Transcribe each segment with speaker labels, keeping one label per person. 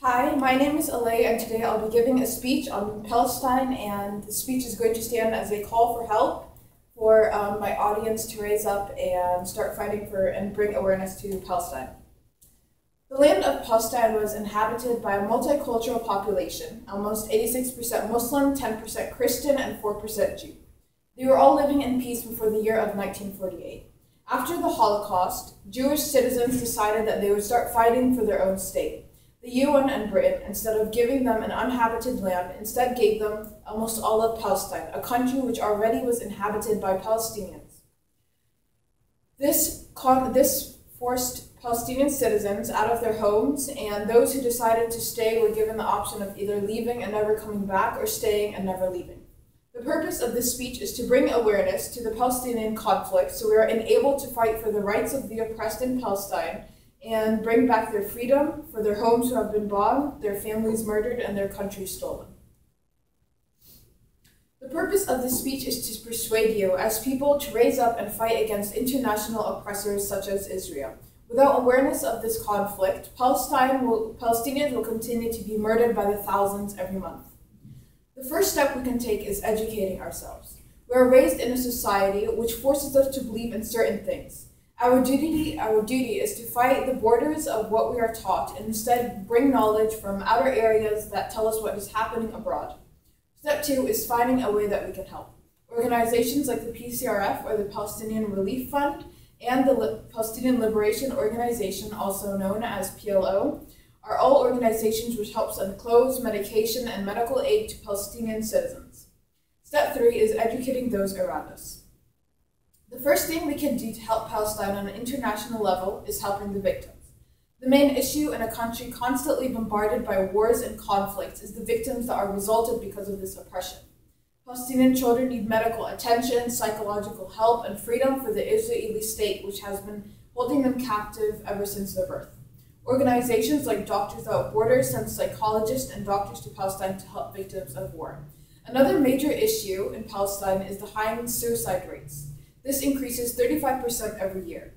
Speaker 1: Hi, my name is Alay, and today I'll be giving a speech on Palestine, and the speech is going to stand as a call for help for my audience to raise up and start fighting for and bring awareness to Palestine. The land of Palestine was inhabited by a multicultural population, almost 86% Muslim, 10% Christian, and 4% Jew. They were all living in peace before the year of 1948. After the Holocaust, Jewish citizens decided that they would start fighting for their own state. The UN and Britain, instead of giving them an uninhabited land, instead gave them almost all of Palestine, a country which already was inhabited by Palestinians. This forced Palestinian citizens out of their homes, and those who decided to stay were given the option of either leaving and never coming back or staying and never leaving. The purpose of this speech is to bring awareness to the Palestinian conflict so we are enabled to fight for the rights of the oppressed in Palestine and bring back their freedom for their homes who have been bombed, their families murdered, and their country stolen. The purpose of this speech is to persuade you as people to raise up and fight against international oppressors such as Israel. Without awareness of this conflict, Palestinians will continue to be murdered by the thousands every month. The first step we can take is educating ourselves. We are raised in a society which forces us to believe in certain things. Our duty is to fight the borders of what we are taught and instead bring knowledge from outer areas that tell us what is happening abroad. Step 2 is finding a way that we can help. Organizations like the PCRF, or the Palestinian Relief Fund, and the Palestinian Liberation Organization, also known as PLO, are all organizations which help send clothes, medication, and medical aid to Palestinian citizens. Step 3 is educating those around us. The first thing we can do to help Palestine on an international level is helping the victims. The main issue in a country constantly bombarded by wars and conflicts is the victims that are resulted because of this oppression. Palestinian children need medical attention, psychological help, and freedom for the Israeli state, which has been holding them captive ever since their birth. Organizations like Doctors Without Borders send psychologists and doctors to Palestine to help victims of war. Another major issue in Palestine is the high suicide rates. This increases 35% every year.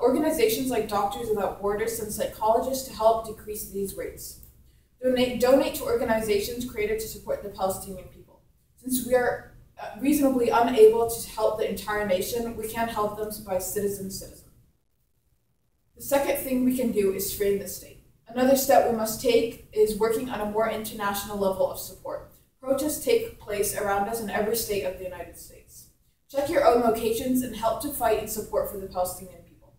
Speaker 1: Organizations like Doctors Without Borders send psychologists to help decrease these rates. Donate to organizations created to support the Palestinian people. Since we are reasonably unable to help the entire nation, we can help them by citizen. The second thing we can do is frame the state. Another step we must take is working on a more international level of support. Protests take place around us in every state of the United States. Check your own locations and help to fight and support for the Palestinian people.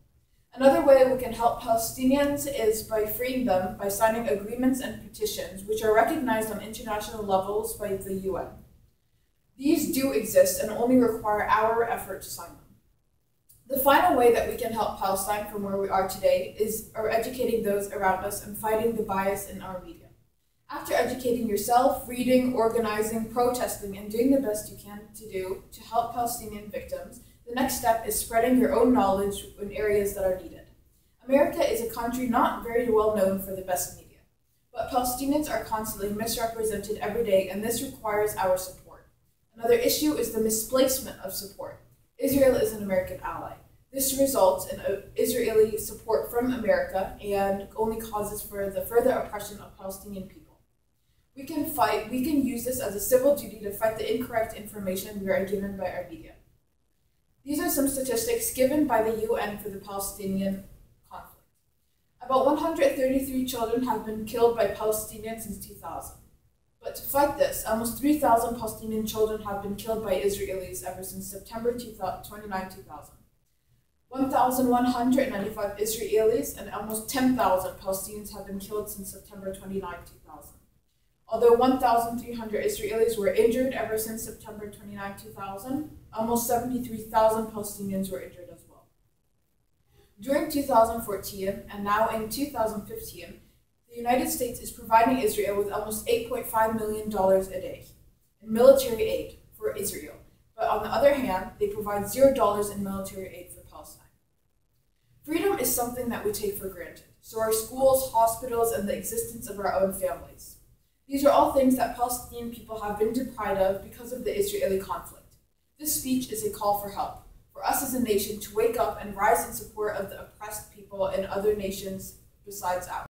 Speaker 1: Another way we can help Palestinians is by freeing them by signing agreements and petitions which are recognized on international levels by the UN. These do exist and only require our effort to sign them. The final way that we can help Palestine from where we are today is educating those around us and fighting the bias in our media. After educating yourself, reading, organizing, protesting, and doing the best you can to help Palestinian victims, the next step is spreading your own knowledge in areas that are needed. America is a country not very well known for the best media, but Palestinians are constantly misrepresented every day, and this requires our support. Another issue is the misplacement of support. Israel is an American ally. This results in Israeli support from America and only causes for the further oppression of Palestinian people. We can use this as a civil duty to fight the incorrect information we are given by our media. These are some statistics given by the UN for the Palestinian conflict. About 133 children have been killed by Palestinians since 2000. But to fight this, almost 3,000 Palestinian children have been killed by Israelis ever since September 29, 2000. 1,195 Israelis and almost 10,000 Palestinians have been killed since September 29, 2000. Although 1,300 Israelis were injured ever since September 29, 2000, almost 73,000 Palestinians were injured as well. During 2014 and now in 2015, the United States is providing Israel with almost $8.5 million a day in military aid for Israel. But on the other hand, they provide $0 in military aid for Palestine. Freedom is something that we take for granted. So are schools, hospitals, and the existence of our own families. These are all things that Palestinian people have been deprived of because of the Israeli conflict. This speech is a call for help, for us as a nation to wake up and rise in support of the oppressed people in other nations besides ours.